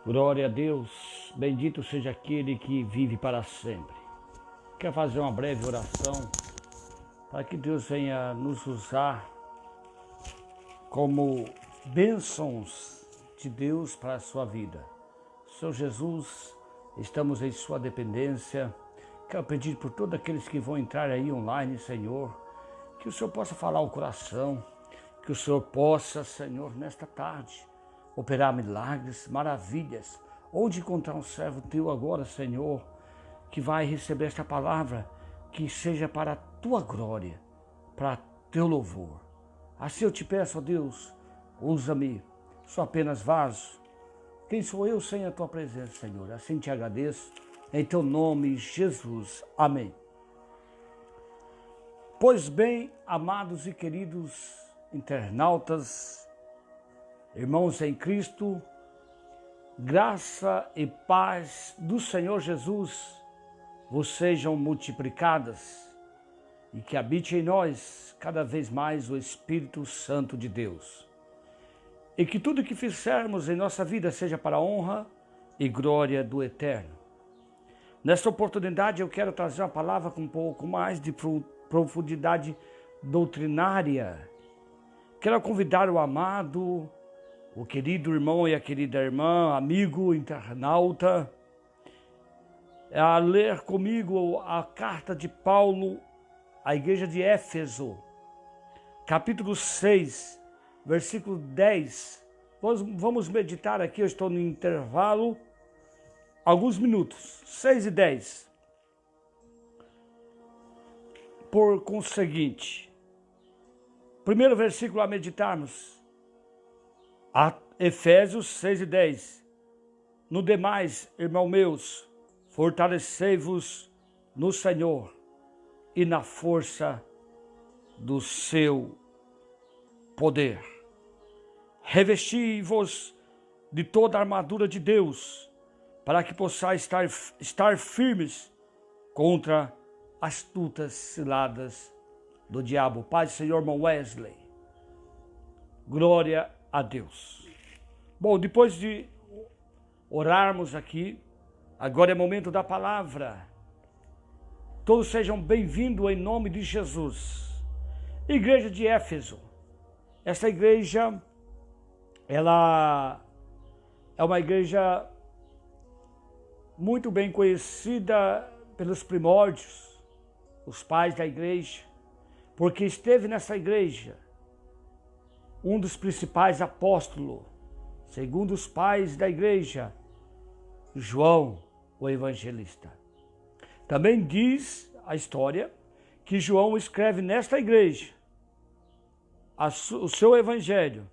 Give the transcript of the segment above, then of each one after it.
Glória a Deus, bendito seja aquele que vive para sempre. Quero fazer uma breve oração para que Deus venha nos usar como bênçãos de Deus para a sua vida. Senhor Jesus, estamos em sua dependência. Quero pedir por todos aqueles que vão entrar aí online, Senhor, que o Senhor possa falar o coração, que o Senhor possa, Senhor, nesta tarde, operar milagres, maravilhas. Onde encontrar um servo teu agora, Senhor, que vai receber esta palavra, que seja para a tua glória, para teu louvor. Assim eu te peço, ó Deus, usa-me, sou apenas vaso. Quem sou eu sem a tua presença, Senhor? Assim te agradeço, em teu nome, Jesus. Amém. Pois bem, amados e queridos internautas, irmãos em Cristo, graça e paz do Senhor Jesus vos sejam multiplicadas e que habite em nós cada vez mais o Espírito Santo de Deus. E que tudo que fizermos em nossa vida seja para a honra e glória do Eterno. Nesta oportunidade eu quero trazer uma palavra com um pouco mais de profundidade doutrinária. Quero convidar o amado, o querido irmão e a querida irmã, amigo internauta, a ler comigo a carta de Paulo à igreja de Éfeso, capítulo 6, versículo 10. Vamos meditar aqui, eu estou no intervalo, alguns minutos, 6 e 10. Por conseguinte, primeiro versículo a meditarmos, Efésios 6 e 10. No demais, irmãos meus, fortalecei-vos no Senhor e na força do seu poder. Revesti-vos de toda a armadura de Deus, para que possais estar firmes contra as astutas ciladas do diabo. Pai, Senhor, irmão Wesley. Glória a Deus. Bom, depois de orarmos aqui, agora é momento da palavra. Todos sejam bem-vindos em nome de Jesus. Igreja de Éfeso. Essa igreja, ela é uma igreja muito bem conhecida pelos primórdios, os pais da igreja, porque esteve nessa igreja um dos principais apóstolos, segundo os pais da igreja, João, o evangelista. Também diz a história que João escreve nesta igreja o seu evangelho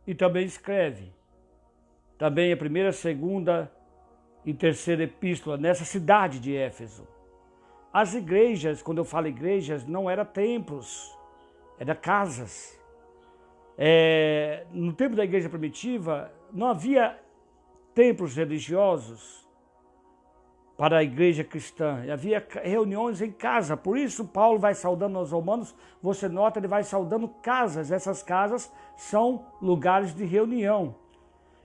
e também escreve também a primeira, segunda e terceira epístola nessa cidade de Éfeso. As igrejas, quando eu falo igrejas, não eram templos, eram casas. No tempo da igreja primitiva, não havia templos religiosos para a igreja cristã. Havia reuniões em casa. Por isso, Paulo vai saudando aos romanos. Você nota, ele vai saudando casas. Essas casas são lugares de reunião.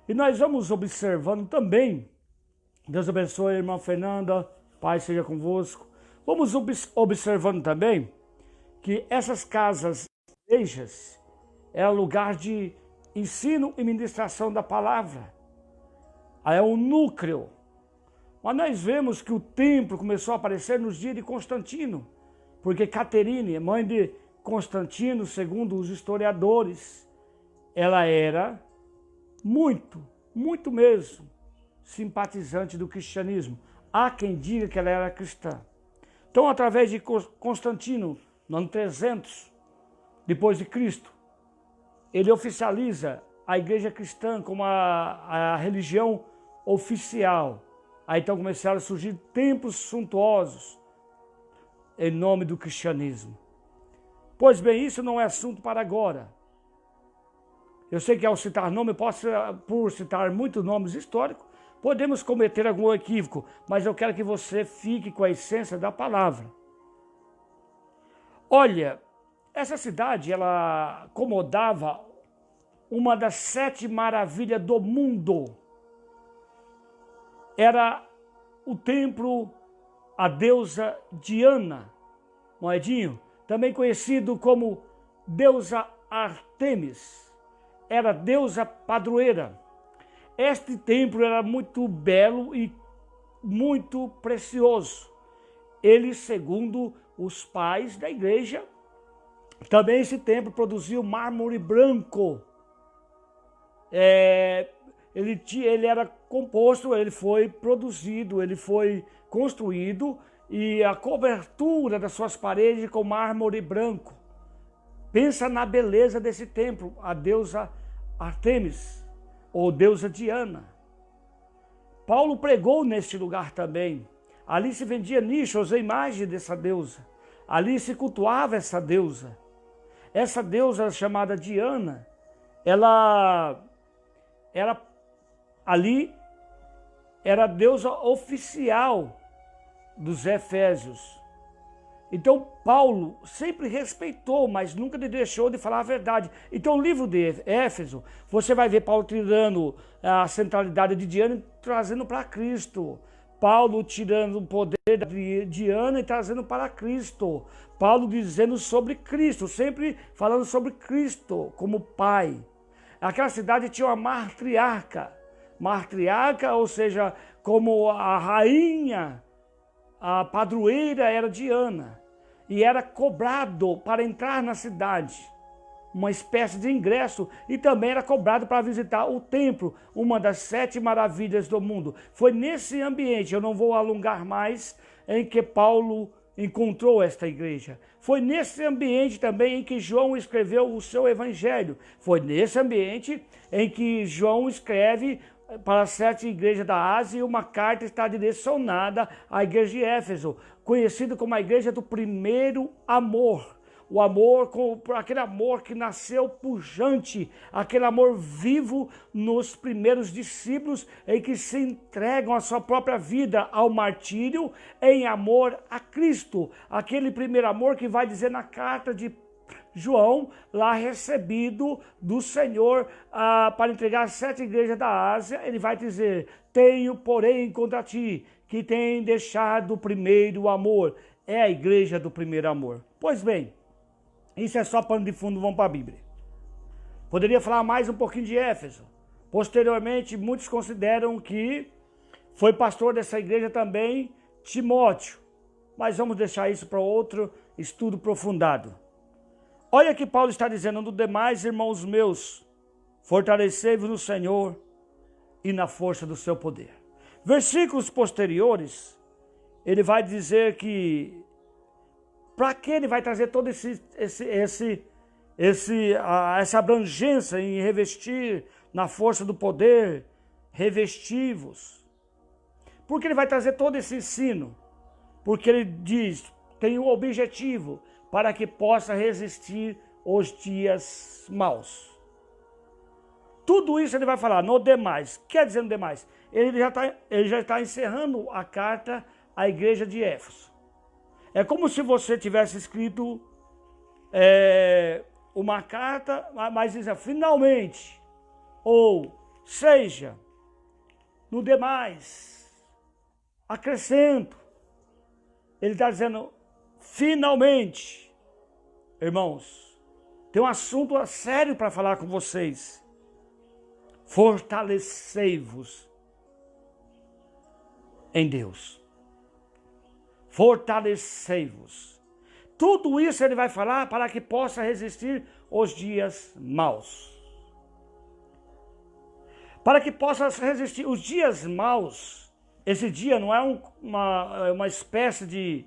E nós vamos observando também. Deus abençoe a irmã Fernanda. Pai seja convosco. Vamos observando também que essas casas, igrejas, é lugar de ensino e ministração da palavra. É um núcleo. Mas nós vemos que o templo começou a aparecer nos dias de Constantino, porque Caterine, mãe de Constantino, segundo os historiadores, ela era muito mesmo simpatizante do cristianismo. Há quem diga que ela era cristã. Então, através de Constantino, no ano 300, depois de Cristo, ele oficializa a igreja cristã como a religião oficial. Aí então começaram a surgir templos suntuosos em nome do cristianismo. Pois bem, isso não é assunto para agora. Eu sei que ao citar nome, por citar muitos nomes históricos, podemos cometer algum equívoco, mas eu quero que você fique com a essência da palavra. Olha, essa cidade, ela acomodava uma das 7 maravilhas do mundo. era o templo à deusa Diana, Moedinho, também conhecido como deusa Artemis, era deusa padroeira. Este templo era muito belo e muito precioso. Ele, segundo os pais da igreja, também esse templo produziu mármore branco. Ele era composto, ele foi produzido, ele foi construído, e a cobertura das suas paredes com mármore branco. Pensa na beleza desse templo, a deusa Artemis, ou deusa Diana. Paulo pregou neste lugar também. Ali se vendia nichos à imagem dessa deusa. Ali se cultuava essa deusa. Essa deusa chamada Diana, ela era ali, era a deusa oficial dos Efésios. Então Paulo sempre respeitou, mas nunca deixou de falar a verdade. Então o livro de Éfeso, você vai ver Paulo tirando a centralidade de Diana e trazendo para Cristo. Paulo tirando o poder de Diana e trazendo para Cristo. Paulo dizendo sobre Cristo, sempre falando sobre Cristo como Pai. Aquela cidade tinha uma matriarca. Matriarca, ou seja, como a rainha, a padroeira era Diana. E era cobrado para entrar na cidade, uma espécie de ingresso, e também era cobrado para visitar o templo, uma das 7 maravilhas do mundo. Foi nesse ambiente, eu não vou alongar mais, em que Paulo encontrou esta igreja. Foi nesse ambiente também em que João escreveu o seu evangelho. Foi nesse ambiente em que João escreve para as 7 igrejas da Ásia, e uma carta está direcionada à igreja de Éfeso, conhecida como a igreja do primeiro amor. O amor, aquele amor que nasceu pujante, aquele amor vivo nos primeiros discípulos, em que se entregam a sua própria vida ao martírio em amor a Cristo. Aquele primeiro amor que vai dizer na carta de João, lá recebido do Senhor para entregar às 7 igrejas da Ásia, ele vai dizer: tenho, porém, contra ti, que tem deixado o primeiro amor. É a igreja do primeiro amor. Pois bem, isso é só pano de fundo, vamos para a Bíblia. Poderia falar mais um pouquinho de Éfeso. Posteriormente, muitos consideram que foi pastor dessa igreja também Timóteo. Mas vamos deixar isso para outro estudo aprofundado. Olha que Paulo está dizendo: no demais, irmãos meus, fortalecei-vos no Senhor e na força do seu poder. Versículos posteriores, ele vai dizer que para que ele vai trazer toda essa abrangência em revestir na força do poder, revestivos. Por que ele vai trazer todo esse ensino? Porque ele diz, tem um objetivo, para que possa resistir os dias maus. Tudo isso ele vai falar no demais. Quer dizer no demais? Ele já está encerrando a carta à igreja de Éfeso. É como se você tivesse escrito uma carta, mas dizia finalmente, ou seja, no demais, acrescento. Ele está dizendo finalmente. Irmãos, tem um assunto sério para falar com vocês. Fortalecei-vos em Deus. Fortalecei-vos. Tudo isso ele vai falar para que possa resistir os dias maus. Para que possa resistir os dias maus. Esse dia não é uma espécie de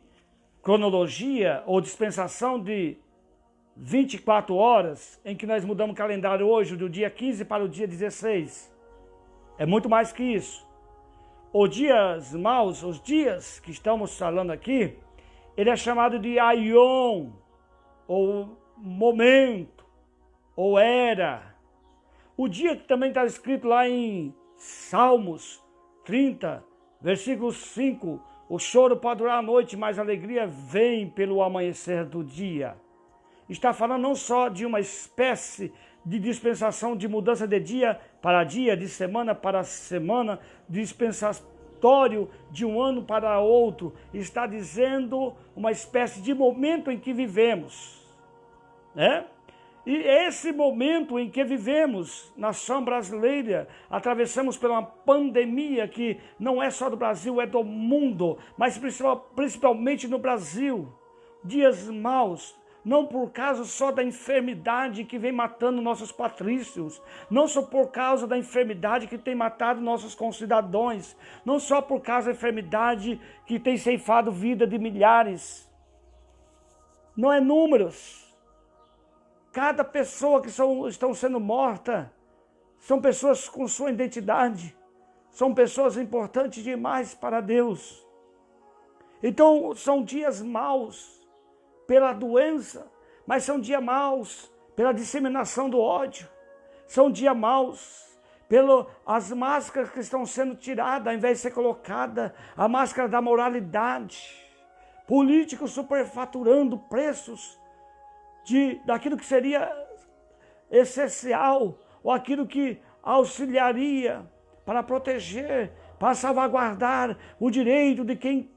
cronologia ou dispensação de 24 horas, em que nós mudamos o calendário hoje, do dia 15 para o dia 16. É muito mais que isso. Os dias maus, os dias que estamos falando aqui, ele é chamado de aion, ou momento, ou era. O dia que também está escrito lá em Salmos 30, versículo 5, o choro pode durar a noite, mas a alegria vem pelo amanhecer do dia. Está falando não só de uma espécie de dispensação de mudança de dia para dia, de semana para semana, aleatório de um ano para outro, está dizendo uma espécie de momento em que vivemos, né? E esse momento em que vivemos, nação brasileira, atravessamos por uma pandemia que não é só do Brasil, é do mundo, mas principalmente no Brasil, dias maus, não por causa só da enfermidade que vem matando nossos patrícios, não só por causa da enfermidade que tem matado nossos concidadãos, não só por causa da enfermidade que tem ceifado vida de milhares. Não é números. Cada pessoa que estão sendo morta são pessoas com sua identidade, são pessoas importantes demais para Deus. Então são dias maus pela doença, mas são dias maus pela disseminação do ódio, são dias maus pelas máscaras que estão sendo tiradas, ao invés de ser colocada a máscara da moralidade, políticos superfaturando preços daquilo que seria essencial, ou aquilo que auxiliaria para proteger, para salvaguardar o direito de quem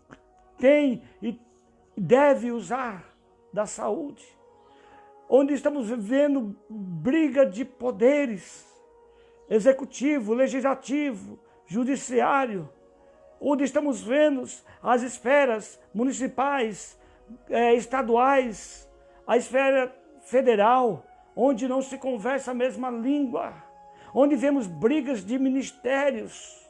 tem e deve usar da saúde. Onde estamos vivendo briga de poderes, executivo, legislativo, judiciário, onde estamos vendo as esferas municipais, estaduais, a esfera federal, onde não se conversa a mesma língua, onde vemos brigas de ministérios,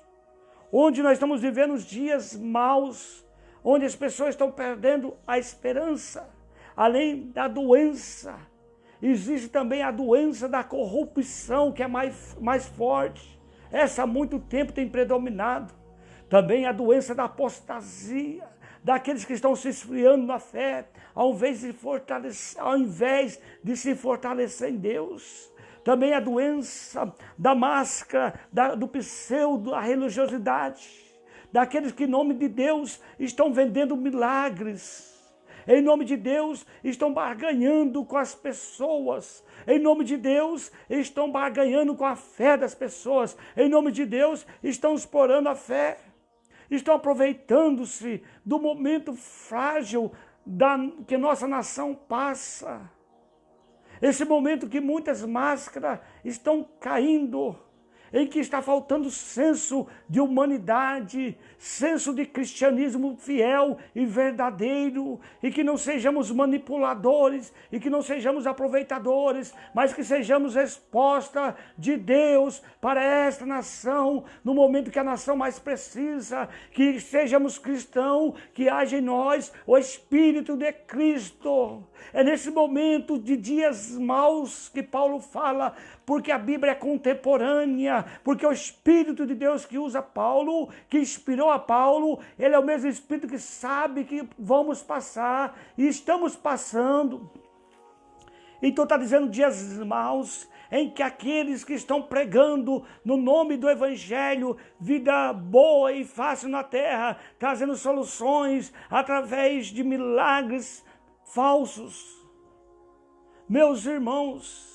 onde nós estamos vivendo os dias maus, onde as pessoas estão perdendo a esperança. Além da doença, existe também a doença da corrupção, que é mais forte. Essa há muito tempo tem predominado. Também a doença da apostasia, daqueles que estão se esfriando na fé, ao invés de se fortalecer em Deus. Também a doença da máscara, do pseudo, a religiosidade, daqueles que em nome de Deus estão vendendo milagres, em nome de Deus estão barganhando com as pessoas, em nome de Deus estão barganhando com a fé das pessoas, em nome de Deus estão explorando a fé, estão aproveitando-se do momento frágil que nossa nação passa. Esse momento que muitas máscaras estão caindo, em que está faltando senso de humanidade, senso de cristianismo fiel e verdadeiro, e que não sejamos manipuladores, e que não sejamos aproveitadores, mas que sejamos resposta de Deus para esta nação, no momento que a nação mais precisa, que sejamos cristãos, que haja em nós o Espírito de Cristo. É nesse momento de dias maus que Paulo fala, porque a Bíblia é contemporânea, porque o Espírito de Deus que usa Paulo, que inspirou a Paulo, ele é o mesmo Espírito que sabe que vamos passar e estamos passando. Então está dizendo dias maus, em que aqueles que estão pregando no nome do Evangelho, vida boa e fácil na terra, trazendo soluções através de milagres falsos. Meus irmãos,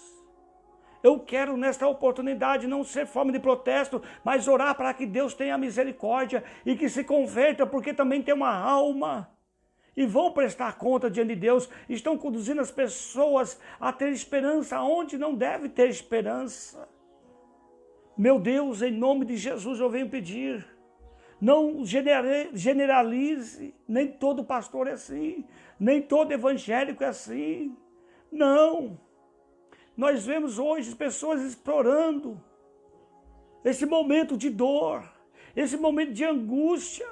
eu quero nesta oportunidade não ser forma de protesto, mas orar para que Deus tenha misericórdia e que se converta, porque também tem uma alma. E vão prestar conta diante de Deus, estão conduzindo as pessoas a ter esperança onde não deve ter esperança. Meu Deus, em nome de Jesus eu venho pedir, não generalize, nem todo pastor é assim, nem todo evangélico é assim, não. Nós vemos hoje pessoas explorando esse momento de dor, esse momento de angústia,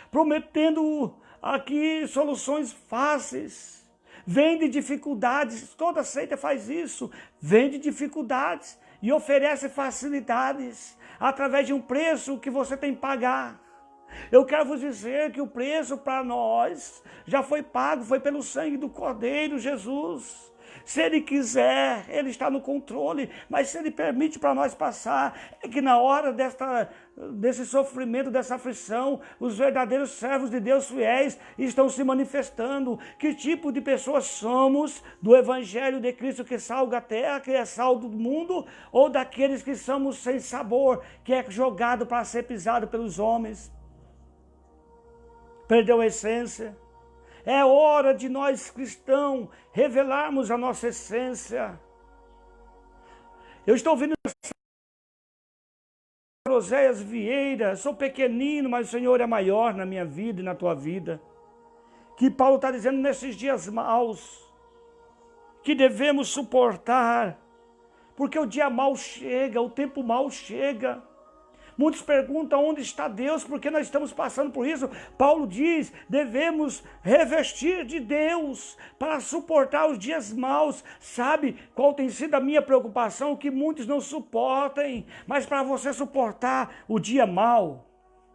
prometendo aqui soluções fáceis, vende dificuldades, toda seita faz isso, vende dificuldades e oferece facilidades através de um preço que você tem que pagar. Eu quero vos dizer que o preço para nós já foi pago, foi pelo sangue do Cordeiro Jesus. Se Ele quiser, Ele está no controle, mas se Ele permite para nós passar, é que na hora desse sofrimento, dessa aflição, os verdadeiros servos de Deus fiéis estão se manifestando. Que tipo de pessoas somos do Evangelho de Cristo que salga a terra, que é sal do mundo, ou daqueles que somos sem sabor, que é jogado para ser pisado pelos homens? Perdeu a essência. É hora de nós cristãos revelarmos a nossa essência. Eu estou ouvindo Oséias Vieira, sou pequenino, mas o Senhor é maior na minha vida e na tua vida. Que Paulo está dizendo nesses dias maus, que devemos suportar, porque o dia mau chega, o tempo mau chega. Muitos perguntam onde está Deus, porque nós estamos passando por isso. Paulo diz, devemos revestir de Deus para suportar os dias maus. Sabe qual tem sido a minha preocupação? Que muitos não suportem, mas para você suportar o dia mau,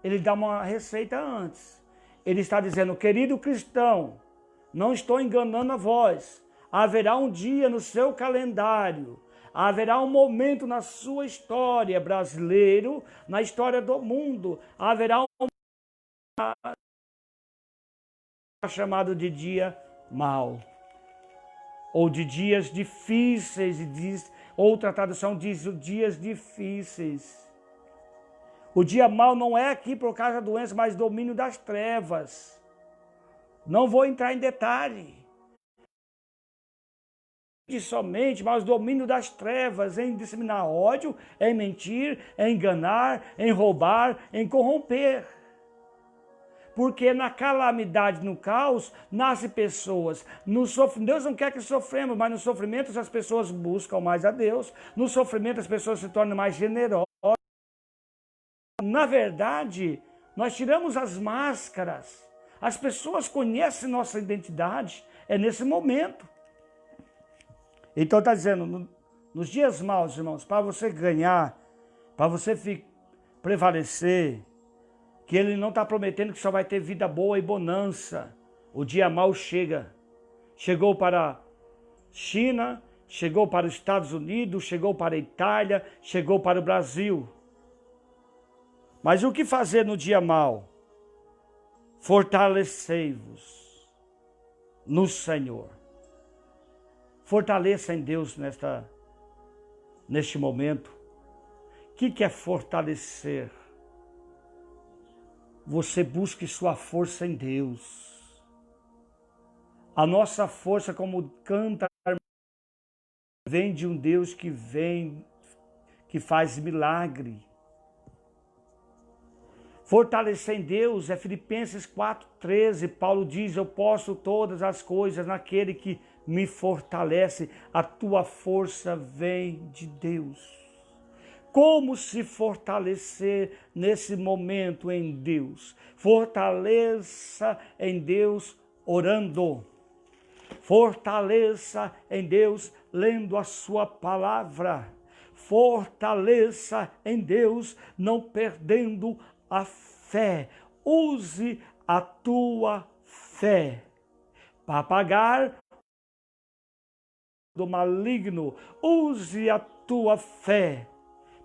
ele dá uma receita antes. Ele está dizendo, querido cristão, não estou enganando a vós. Haverá um dia no seu calendário, haverá um momento na sua história brasileiro, na história do mundo, haverá um chamado de dia mau, ou de dias difíceis, outra tradução diz dias difíceis. O dia mau não é aqui por causa da doença, mas domínio das trevas. Não vou entrar em detalhe. Somente, mas o domínio das trevas, em disseminar ódio, em mentir, em enganar, em roubar, em corromper. Porque na calamidade, no caos, nascem pessoas. Deus não quer que sofremos, mas no sofrimento as pessoas buscam mais a Deus. No sofrimento as pessoas se tornam mais generosas. Na verdade, nós tiramos as máscaras. As pessoas conhecem nossa identidade. É nesse momento. Então está dizendo, nos dias maus, irmãos, para você ganhar, para você prevalecer, que ele não está prometendo que só vai ter vida boa e bonança. O dia mau chega. Chegou para a China, chegou para os Estados Unidos, chegou para a Itália, chegou para o Brasil. Mas o que fazer no dia mau? Fortalecei-vos no Senhor. Fortaleça em Deus neste momento. O que é fortalecer? Você busque sua força em Deus. A nossa força, como canta, vem de um Deus que faz milagre. Fortalecer em Deus é Filipenses 4,13. Paulo diz, eu posso todas as coisas naquele que me fortalece. A tua força vem de Deus. Como se fortalecer nesse momento em Deus? Fortaleça em Deus orando. Fortaleça em Deus lendo a sua palavra. Fortaleça em Deus não perdendo a fé. Use a tua fé para pagar do maligno. Use a tua fé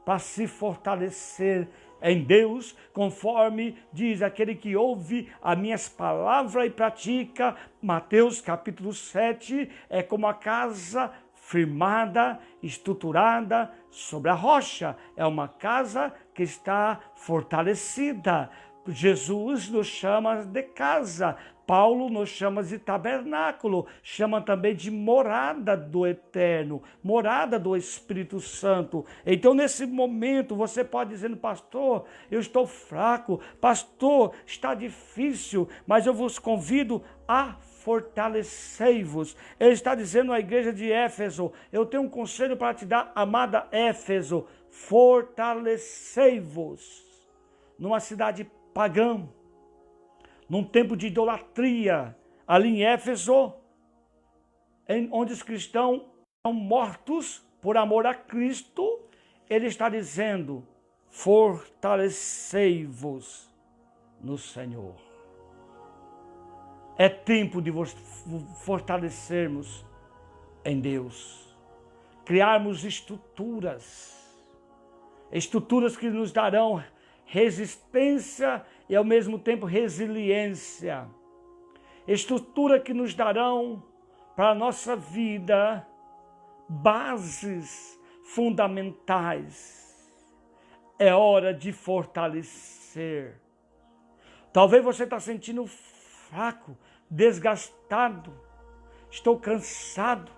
para se fortalecer em Deus, conforme diz aquele que ouve as minhas palavras e pratica. Mateus capítulo 7, é como a casa firmada, estruturada sobre a rocha. É uma casa que está fortalecida. Jesus nos chama de casa. Paulo nos chama de tabernáculo, chama também de morada do Eterno, morada do Espírito Santo. Então, nesse momento, você pode dizer, pastor, eu estou fraco, pastor, está difícil, mas eu vos convido a fortalecei-vos. Ele está dizendo à igreja de Éfeso, eu tenho um conselho para te dar, amada Éfeso, fortalecei-vos. Numa cidade pagã, num tempo de idolatria, ali em Éfeso, onde os cristãos são mortos por amor a Cristo, ele está dizendo, fortalecei-vos no Senhor. É tempo de fortalecermos em Deus, criarmos estruturas que nos darão resistência e ao mesmo tempo resiliência. Estrutura que nos darão para a nossa vida bases fundamentais. É hora de fortalecer. Talvez você está sentindo fraco, desgastado. Estou cansado,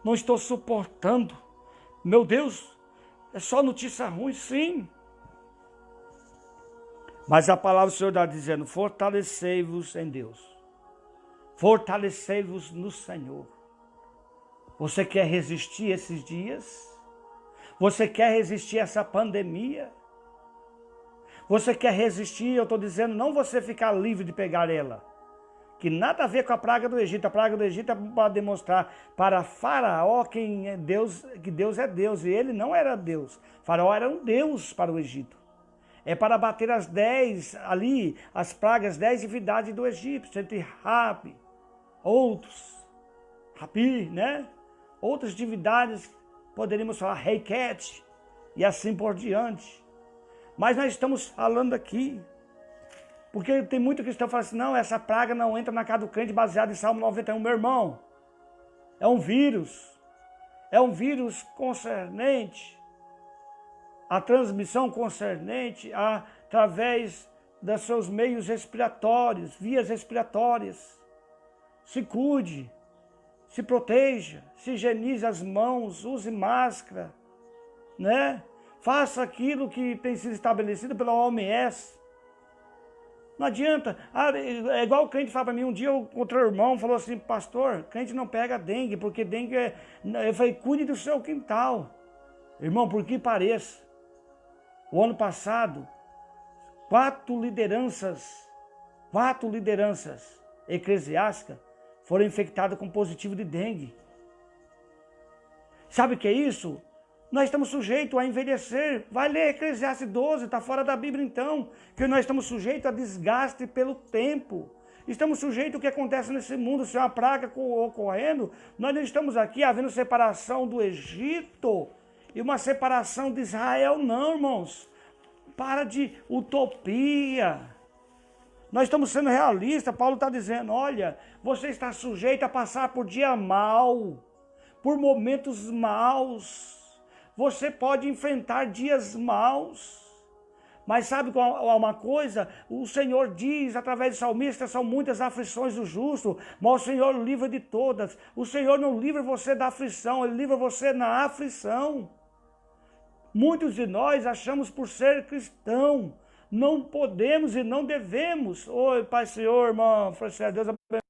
não estou suportando. Meu Deus, é só notícia ruim, sim. Mas a palavra do Senhor está dizendo, fortalecei-vos em Deus. Fortalecei-vos no Senhor. Você quer resistir esses dias? Você quer resistir essa pandemia? Você quer resistir, eu estou dizendo, não você ficar livre de pegar ela. Que nada a ver com a praga do Egito. A praga do Egito é para demonstrar para Faraó quem é Deus, que Deus é Deus. E ele não era Deus. Faraó era um Deus para o Egito. É para bater as 10 ali, as pragas, 10 divindades do Egito, entre Rabi, Rabi, né? Outras divindades, poderíamos falar Reiket, e assim por diante. Mas nós estamos falando aqui, porque tem muito cristão que fala assim, não, essa praga não entra na casa do crente baseado em Salmo 91, meu irmão. É um vírus concernente a transmissão concernente através dos seus meios respiratórios, vias respiratórias. Se cuide, se proteja, se higienize as mãos, use máscara, né? Faça aquilo que tem sido estabelecido pela OMS. Não adianta, é igual o crente fala para mim, um dia eu encontrei um irmão, falou assim, pastor, crente não pega dengue, porque dengue é... Eu falei, cuide do seu quintal. Irmão, por que pareça, o ano passado, 4 lideranças eclesiásticas foram infectadas com positivo de dengue. Sabe o que é isso? Nós estamos sujeitos a envelhecer. Vai ler Eclesiastes 12, está fora da Bíblia então. Que nós estamos sujeitos a desgaste pelo tempo. Estamos sujeitos ao que acontece nesse mundo. Se é uma praga ocorrendo, nós não estamos aqui havendo separação do Egito e uma separação de Israel, não, irmãos. Para de utopia. Nós estamos sendo realistas. Paulo está dizendo, olha, você está sujeito a passar por dia mau, por momentos maus. Você pode enfrentar dias maus. Mas sabe uma coisa? O Senhor diz, através do salmista, são muitas aflições do justo, mas o Senhor livra de todas. O Senhor não livra você da aflição, Ele livra você na aflição. Muitos de nós achamos por ser cristão, não podemos e não devemos. Oi, Pai Senhor, irmão, Deus abençoe.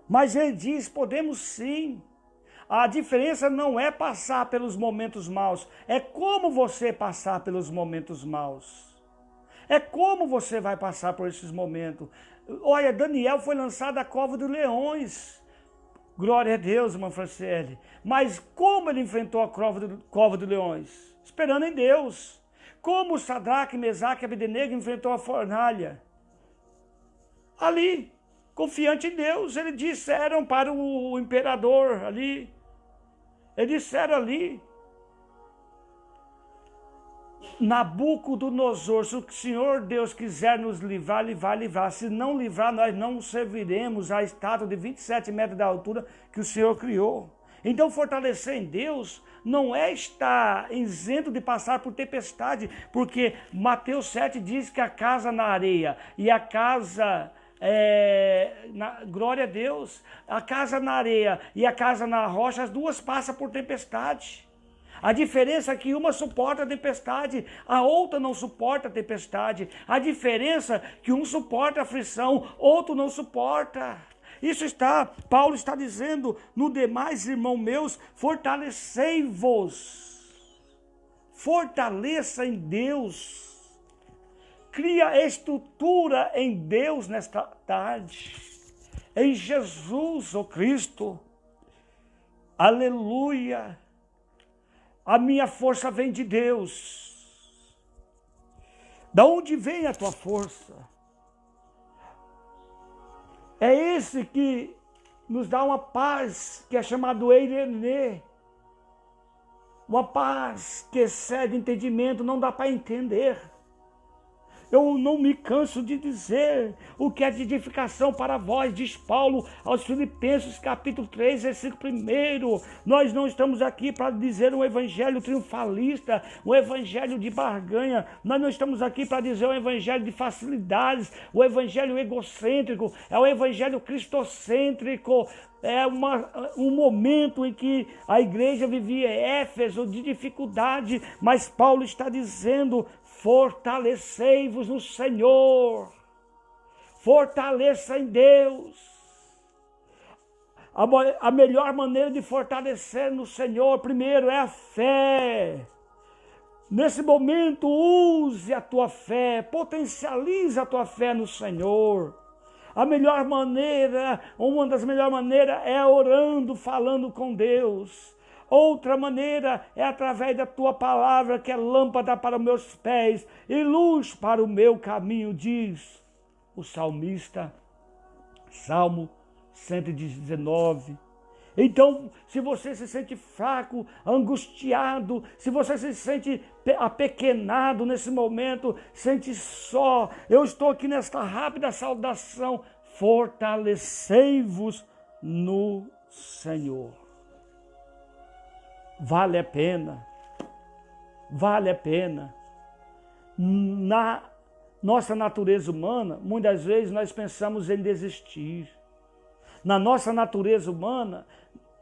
Mas Ele diz, podemos sim. A diferença não é passar pelos momentos maus, é como você passar pelos momentos maus. É como você vai passar por esses momentos. Olha, Daniel foi lançado à cova dos leões. Glória a Deus, irmã Franciele. Mas como ele enfrentou a cova dos leões? Esperando em Deus. Como Sadraque, Mesaque e Abednego enfrentou a fornalha? Ali, confiante em Deus. Eles disseram para o imperador ali. Eles disseram ali. Nabucodonosor, se o Senhor Deus quiser nos livrar, Ele vai livrar. Se não livrar, nós não serviremos a estátua de 27 metros de altura que o Senhor criou. Então, fortalecer em Deus não é estar isento de passar por tempestade, porque Mateus 7 diz que a casa na areia e a casa... glória a Deus, a casa na areia e a casa na rocha, as duas passam por tempestade. A diferença é que uma suporta a tempestade, a outra não suporta a tempestade. A diferença é que um suporta a aflição, outro não suporta. Isso está, Paulo está dizendo, no demais, irmãos meus, fortalecei-vos. Fortaleça em Deus. Cria estrutura em Deus nesta tarde. Em Jesus, ó Cristo. Aleluia. A minha força vem de Deus. Da onde vem a tua força? É esse que nos dá uma paz que é chamado Eirene. Uma paz que excede entendimento, não dá para entender. Eu não me canso de dizer o que é de edificação para vós, diz Paulo aos Filipenses, capítulo 3, versículo 1. Nós não estamos aqui para dizer um evangelho triunfalista, um evangelho de barganha. Nós não estamos aqui para dizer um evangelho de facilidades, o evangelho egocêntrico, é o evangelho cristocêntrico. É um momento em que a igreja vivia Éfeso de dificuldade, mas Paulo está dizendo: fortalecei-vos no Senhor, fortaleça em Deus. A melhor maneira de fortalecer no Senhor, primeiro, é a fé. Nesse momento, use a tua fé, potencialize a tua fé no Senhor. A melhor maneira, uma das melhores maneiras é orando, falando com Deus. Outra maneira é através da tua palavra, que é lâmpada para os meus pés e luz para o meu caminho, diz o salmista, Salmo 119. Então, se você se sente fraco, angustiado, se você se sente apequenado nesse momento, sente só, eu estou aqui nesta rápida saudação: fortalecei-vos no Senhor. Vale a pena, vale a pena. Na nossa natureza humana, muitas vezes nós pensamos em desistir. Na nossa natureza humana,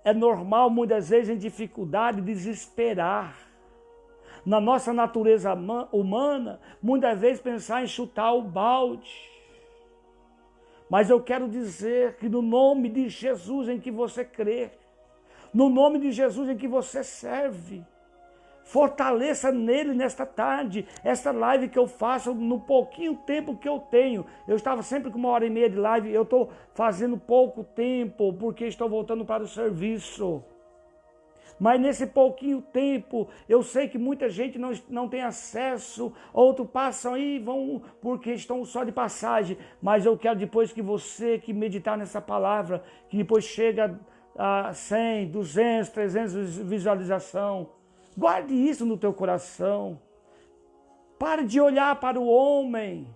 é normal, muitas vezes, em dificuldade, desesperar. Na nossa natureza humana, muitas vezes, pensar em chutar o balde. Mas eu quero dizer que no nome de Jesus em que você crê, no nome de Jesus em que você serve, fortaleça nele nesta tarde, esta live que eu faço no pouquinho tempo que eu tenho. Eu estava sempre com 1h30 de live, eu estou fazendo pouco tempo, porque estou voltando para o serviço. Mas nesse pouquinho tempo, eu sei que muita gente não tem acesso, outros passam aí, vão porque estão só de passagem. Mas eu quero depois que você que meditar nessa palavra, que depois chega a 100, 200, 300 visualização, guarde isso no teu coração. Pare de olhar para o homem.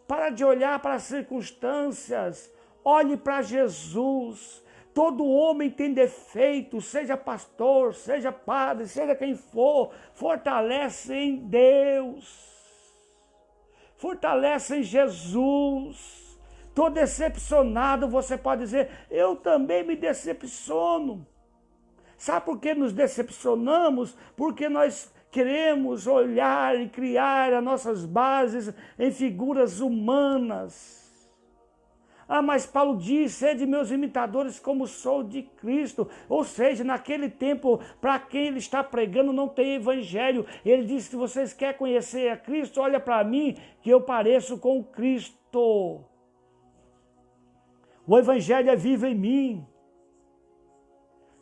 Para de olhar para as circunstâncias. Olhe para Jesus. Todo homem tem defeito, seja pastor, seja padre, seja quem for. Fortalece em Deus. Fortalece em Jesus. Estou decepcionado, você pode dizer: eu também me decepciono. Sabe por que nos decepcionamos? Porque nós queremos olhar e criar as nossas bases em figuras humanas. Ah, mas Paulo diz: sede meus imitadores como sou de Cristo. Ou seja, naquele tempo, para quem ele está pregando, não tem evangelho. Ele diz: se vocês querem conhecer a Cristo, olha para mim, que eu pareço com Cristo. O evangelho é vivo em mim.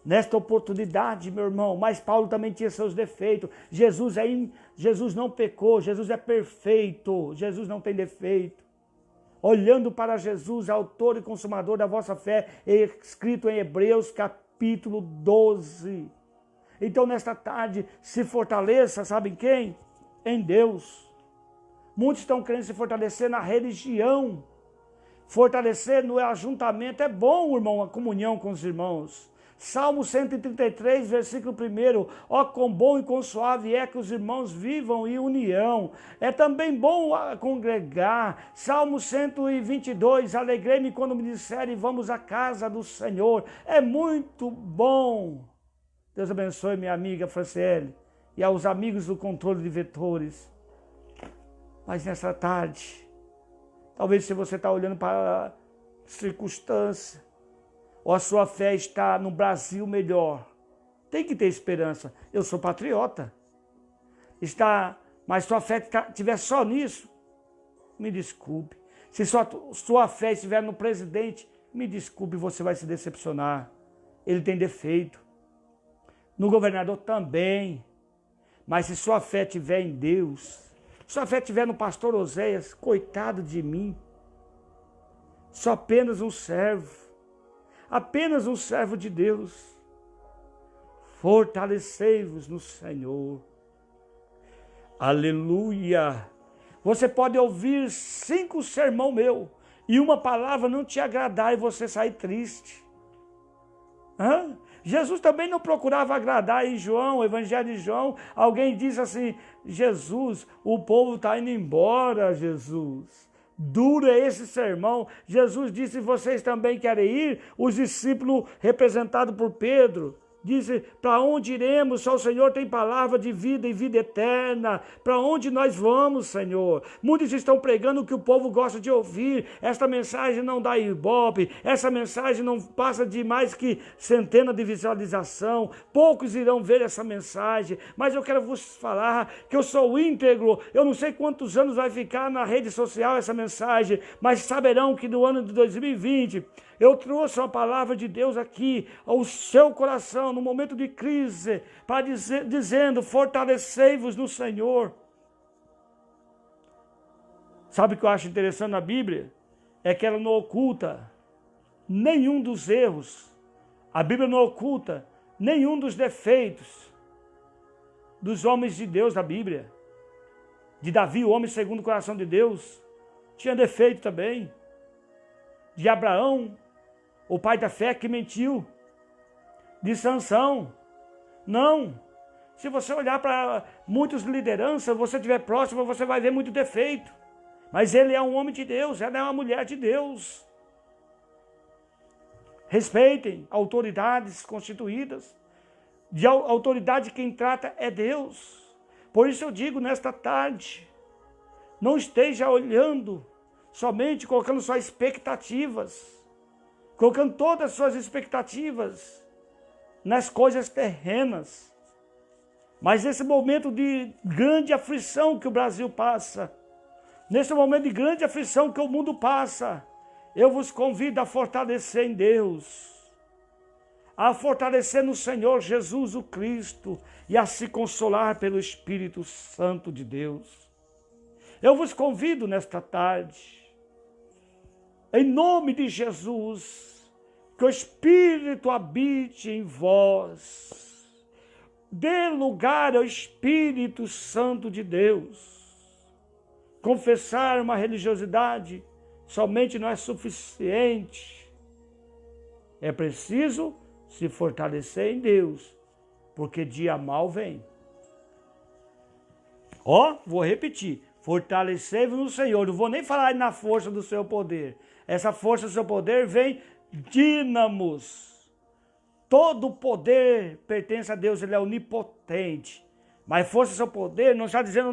Nesta oportunidade, meu irmão, mas Paulo também tinha seus defeitos. Jesus não pecou, Jesus é perfeito, Jesus não tem defeito. Olhando para Jesus, autor e consumador da vossa fé, escrito em Hebreus capítulo 12. Então, nesta tarde, se fortaleça, sabe em quem? Em Deus. Muitos estão querendo se fortalecer na religião. Fortalecer no ajuntamento. É bom, irmão, a comunhão com os irmãos. Salmo 133, versículo 1. Ó, quão bom e quão suave é que os irmãos vivam em união. É também bom congregar. Salmo 122. Alegrei-me quando me disserem: vamos à casa do Senhor. É muito bom. Deus abençoe minha amiga Franciele e aos amigos do controle de vetores. Mas nessa tarde, talvez se você está olhando para a circunstância, ou a sua fé está no Brasil melhor, tem que ter esperança. Eu sou patriota. Mas sua fé estiver só nisso, me desculpe. Se sua fé estiver no presidente, me desculpe, você vai se decepcionar. Ele tem defeito. No governador também. Mas se sua fé estiver em Deus, sua fé estiver no pastor Oséias, coitado de mim. Sou apenas um servo. Apenas um servo de Deus. Fortalecei-vos no Senhor. Aleluia. Você pode ouvir 5 sermão meu e uma palavra não te agradar e você sair triste. Jesus também não procurava agradar. Em João, o Evangelho de João, alguém diz assim: Jesus, o povo está indo embora, Jesus. Duro é esse sermão. Jesus disse: vocês também querem ir? Os discípulos, representados por Pedro, disse: para onde iremos? Só o Senhor tem palavra de vida e vida eterna. Para onde nós vamos, Senhor? Muitos estão pregando o que o povo gosta de ouvir. Esta mensagem não dá ibope. Essa mensagem não passa de mais que centenas de visualização. Poucos irão ver essa mensagem. Mas eu quero vos falar que eu sou íntegro. Eu não sei quantos anos vai ficar na rede social essa mensagem, mas saberão que no ano de 2020... eu trouxe uma palavra de Deus aqui ao seu coração, no momento de crise, para dizendo: fortalecei-vos no Senhor. Sabe o que eu acho interessante na Bíblia? É que ela não oculta nenhum dos erros. A Bíblia não oculta nenhum dos defeitos dos homens de Deus da Bíblia. De Davi, o homem segundo o coração de Deus, tinha defeito também. De Abraão, o pai da fé que mentiu. De Sansão. Não. Se você olhar para muitas lideranças, você estiver próximo, você vai ver muito defeito. Mas ele é um homem de Deus, ela é uma mulher de Deus. Respeitem autoridades constituídas. De autoridade quem trata é Deus. Por isso eu digo nesta tarde, não esteja olhando somente, colocando suas expectativas, colocando todas as suas expectativas nas coisas terrenas. Mas nesse momento de grande aflição que o Brasil passa, nesse momento de grande aflição que o mundo passa, eu vos convido a fortalecer em Deus, a fortalecer no Senhor Jesus o Cristo e a se consolar pelo Espírito Santo de Deus. Eu vos convido nesta tarde, em nome de Jesus, que o Espírito habite em vós. Dê lugar ao Espírito Santo de Deus. Confessar uma religiosidade somente não é suficiente. É preciso se fortalecer em Deus, porque dia mal vem. Vou repetir. Fortalecei-vos no Senhor. Não vou nem falar na força do seu poder. Essa força do seu poder vem dínamos. Todo o poder pertence a Deus, ele é onipotente. Mas força do seu poder não está dizendo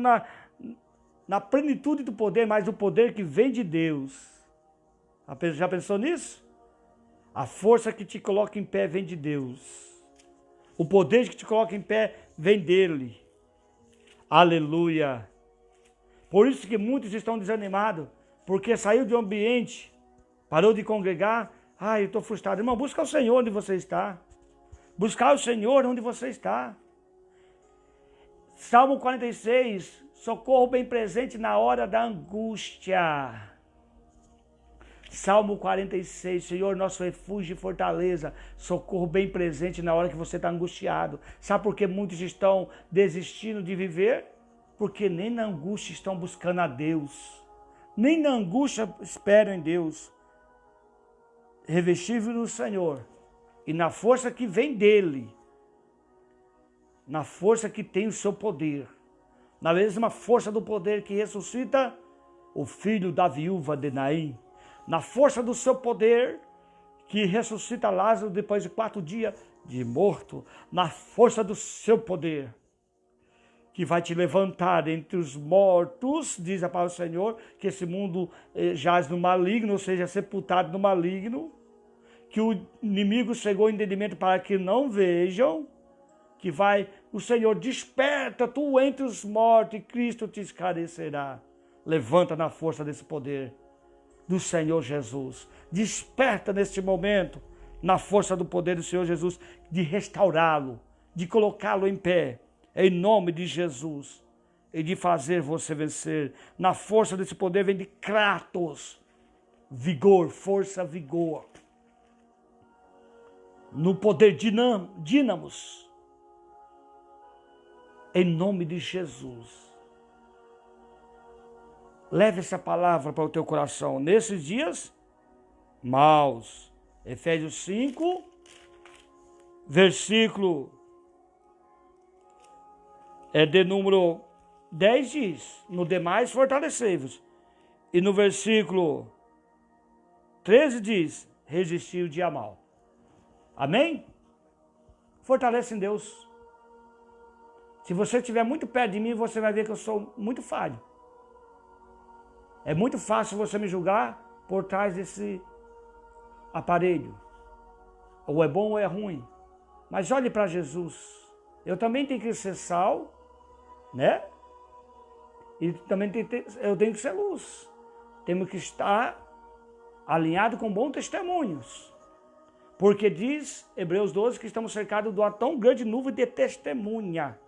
na plenitude do poder, mas do poder que vem de Deus. Já pensou nisso? A força que te coloca em pé vem de Deus. O poder que te coloca em pé vem dele. Aleluia. Por isso que muitos estão desanimados, porque saiu de um ambiente, parou de congregar. Eu estou frustrado. Irmão, busca o Senhor onde você está. Buscar o Senhor onde você está. Salmo 46, socorro bem presente na hora da angústia. Salmo 46, Senhor, nosso refúgio e fortaleza, socorro bem presente na hora que você está angustiado. Sabe por que muitos estão desistindo de viver? Porque nem na angústia estão buscando a Deus. Nem na angústia esperam em Deus. Revestível no Senhor e na força que vem dele. Na força que tem o seu poder. Na mesma força do poder que ressuscita o filho da viúva de Naim. Na força do seu poder que ressuscita Lázaro depois de 4 dias de morto. Na força do seu poder que vai te levantar entre os mortos, diz a palavra do Senhor, que esse mundo jaz no maligno, ou seja, sepultado no maligno, que o inimigo cegou o entendimento para que não vejam, que o Senhor desperta tu entre os mortos e Cristo te esclarecerá. Levanta na força desse poder do Senhor Jesus. Desperta neste momento, na força do poder do Senhor Jesus, de restaurá-lo, de colocá-lo em pé, em nome de Jesus, e de fazer você vencer. Na força desse poder vem de Kratos, vigor, força, vigor. No poder dínamos, em nome de Jesus. Leve essa palavra para o teu coração. Nesses dias maus. Efésios 5, versículo de número 10 diz: no demais fortalecei-vos. E no versículo 13 diz: resistir o dia mal. Amém? Fortalece em Deus. Se você estiver muito perto de mim, você vai ver que eu sou muito falho. É muito fácil você me julgar por trás desse aparelho. Ou é bom ou é ruim. Mas olhe para Jesus. Eu também tenho que ser sal, né? E também eu tenho que ser luz. Temos que estar alinhado com bons testemunhos. Porque diz Hebreus 12 que estamos cercados de uma tão grande nuvem de testemunha.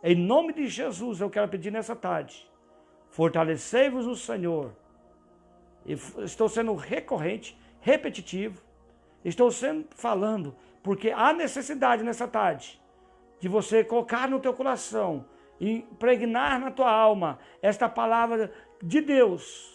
Em nome de Jesus eu quero pedir nessa tarde: fortalecei-vos no Senhor. Estou sendo recorrente, repetitivo. Estou sendo falando, porque há necessidade nessa tarde de você colocar no teu coração, impregnar na tua alma esta palavra de Deus.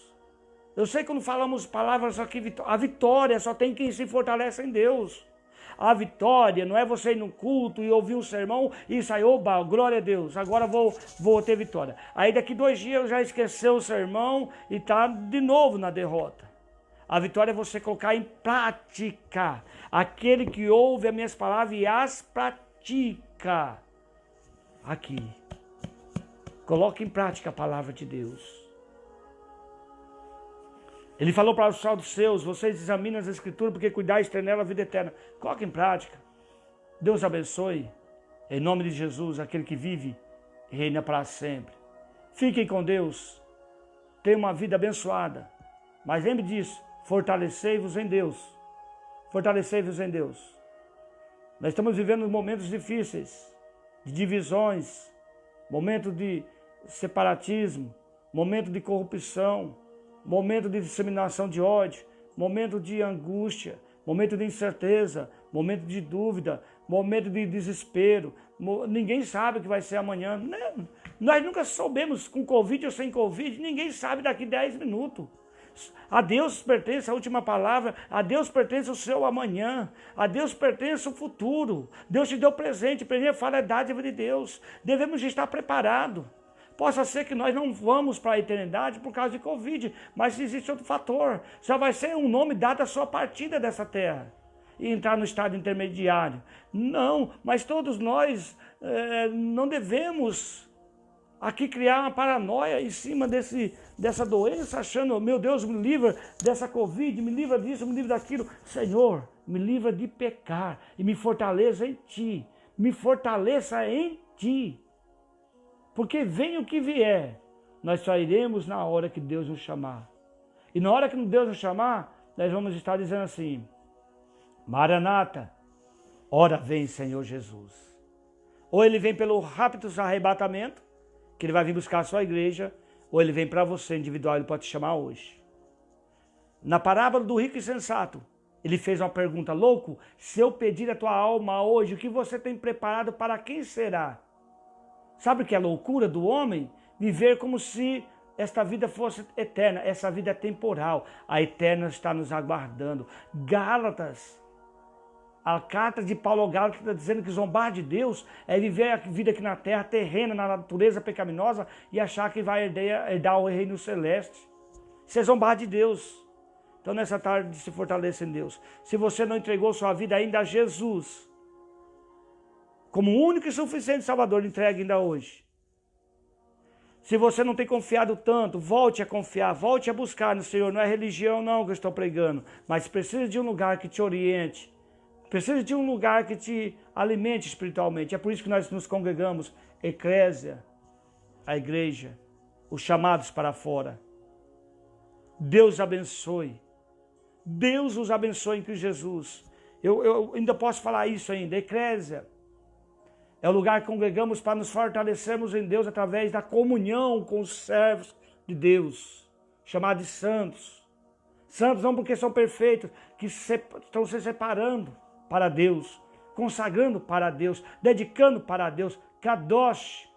Eu sei que quando falamos palavras aqui, a vitória só tem quem se fortalece em Deus. A vitória não é você ir no culto e ouvir um sermão e sair, oba, glória a Deus, agora vou ter vitória. Aí daqui 2 dias eu já esqueceu o sermão e está de novo na derrota. A vitória é você colocar em prática. Aquele que ouve as minhas palavras e as pratica. Aqui. Coloque em prática a palavra de Deus. Ele falou para os seus: vocês examinam as escrituras porque cuidais ter nela a vida eterna. Coloque em prática. Deus abençoe. Em nome de Jesus, aquele que vive e reina para sempre. Fiquem com Deus. Tenham uma vida abençoada. Mas lembre disso. Fortalecei-vos em Deus. Fortalecei-vos em Deus. Nós estamos vivendo momentos difíceis. De divisões. Momento de separatismo. Momento de corrupção. Momento de disseminação de ódio, momento de angústia, momento de incerteza, momento de dúvida, momento de desespero. Ninguém sabe o que vai ser amanhã. Nós nunca soubemos, com Covid ou sem Covid, ninguém sabe daqui 10 minutos. A Deus pertence a última palavra, a Deus pertence o seu amanhã, a Deus pertence o futuro. Deus te deu presente, presente fala a dádiva de Deus. Devemos estar preparados. Possa ser que nós não vamos para a eternidade por causa de Covid, mas existe outro fator. Já vai ser um nome dado à sua partida dessa terra e entrar no estado intermediário. Não, mas todos nós não devemos aqui criar uma paranoia em cima dessa doença, achando: meu Deus, me livra dessa Covid, me livra disso, me livra daquilo. Senhor, me livra de pecar e me fortaleça em Ti. Me fortaleça em Ti. Porque venha o que vier, nós só iremos na hora que Deus nos chamar. E na hora que Deus nos chamar, nós vamos estar dizendo assim: Maranata, ora vem, Senhor Jesus. Ou Ele vem pelo rápido arrebatamento, que Ele vai vir buscar a sua igreja, ou Ele vem para você individual, Ele pode te chamar hoje. Na parábola do rico e sensato, Ele fez uma pergunta: louco, se eu pedir a tua alma hoje, o que você tem preparado para quem será? Sabe o que é a loucura do homem? Viver como se esta vida fosse eterna. Essa vida é temporal. A eterna está nos aguardando. Gálatas. A carta de Paulo ao Gálatas está dizendo que zombar de Deus é viver a vida aqui na terra, terrena, na natureza pecaminosa, e achar que vai herdar o reino celeste. Isso é zombar de Deus. Então nessa tarde se fortaleça em Deus. Se você não entregou sua vida ainda a Jesus, como único e suficiente Salvador, entregue ainda hoje. Se você não tem confiado tanto, volte a confiar, volte a buscar no Senhor. Não é religião não que eu estou pregando, mas precisa de um lugar que te oriente. Precisa de um lugar que te alimente espiritualmente. É por isso que nós nos congregamos, eclésia, a igreja, os chamados para fora. Deus abençoe. Deus os abençoe em Cristo Jesus. Eu ainda posso falar isso ainda, eclésia. É o lugar que congregamos para nos fortalecermos em Deus através da comunhão com os servos de Deus, chamados de santos. Santos não porque são perfeitos, que estão se separando para Deus, consagrando para Deus, dedicando para Deus, kadosh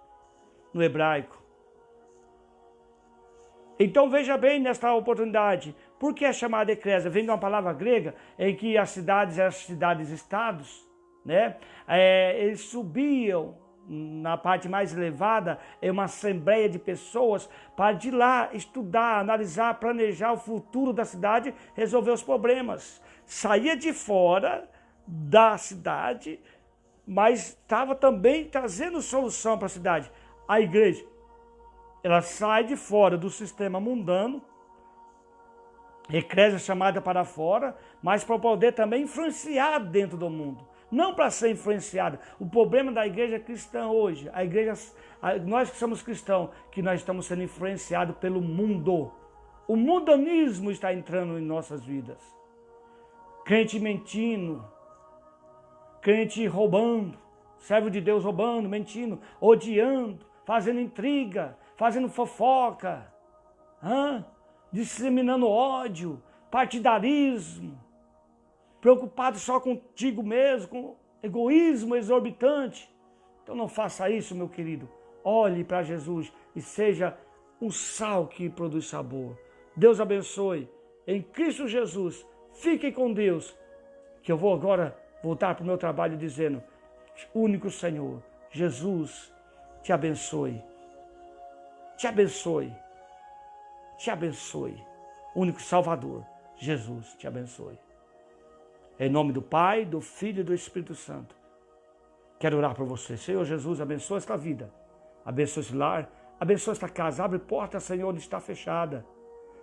no hebraico. Então veja bem nesta oportunidade, por que é chamada eclésia? Vem de uma palavra grega em que as cidades eram cidades-estados, né? Eles subiam na parte mais elevada, em uma assembleia de pessoas, para de lá estudar, analisar, planejar o futuro da cidade, resolver os problemas. Saía de fora da cidade, mas estava também trazendo solução para a cidade. A igreja, ela sai de fora do sistema mundano, eclésia chamada para fora, mas para poder também influenciar dentro do mundo. Não para ser influenciada. O problema da igreja cristã hoje, nós que somos cristãos, que nós estamos sendo influenciados pelo mundo. O mundanismo está entrando em nossas vidas. Crente mentindo, crente roubando, servo de Deus roubando, mentindo, odiando, fazendo intriga, fazendo fofoca, disseminando ódio, partidarismo, preocupado só contigo mesmo, com egoísmo exorbitante. Então não faça isso, meu querido. Olhe para Jesus e seja um sal que produz sabor. Deus abençoe. Em Cristo Jesus, fiquem com Deus, que eu vou agora voltar para o meu trabalho dizendo, único Senhor, Jesus, te abençoe. Te abençoe. Te abençoe. Único Salvador, Jesus, te abençoe. Em nome do Pai, do Filho e do Espírito Santo. Quero orar por você. Senhor Jesus, abençoa esta vida. Abençoa esse lar. Abençoa esta casa. Abre porta, Senhor, onde está fechada.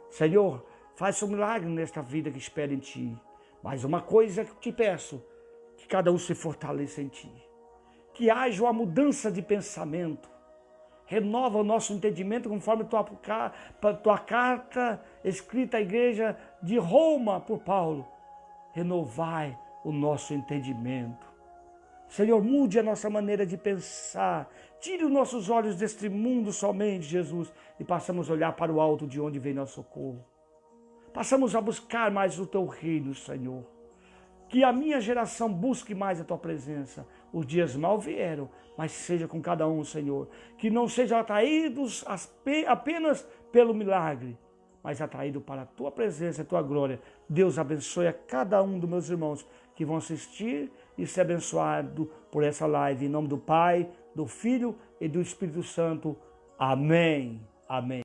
Senhor, faz um milagre nesta vida que espera em Ti. Mas uma coisa que te peço, que cada um se fortaleça em Ti. Que haja uma mudança de pensamento. Renova o nosso entendimento conforme tua carta escrita à igreja de Roma por Paulo. Renovai o nosso entendimento. Senhor, mude a nossa maneira de pensar. Tire os nossos olhos deste mundo somente, Jesus, e passamos a olhar para o alto de onde vem nosso socorro. Passamos a buscar mais o Teu reino, Senhor. Que a minha geração busque mais a Tua presença. Os dias mal vieram, mas seja com cada um, Senhor. Que não sejam atraídos apenas pelo milagre, mas atraído para a Tua presença, a Tua glória. Deus abençoe a cada um dos meus irmãos que vão assistir e ser abençoado por essa live. Em nome do Pai, do Filho e do Espírito Santo. Amém. Amém.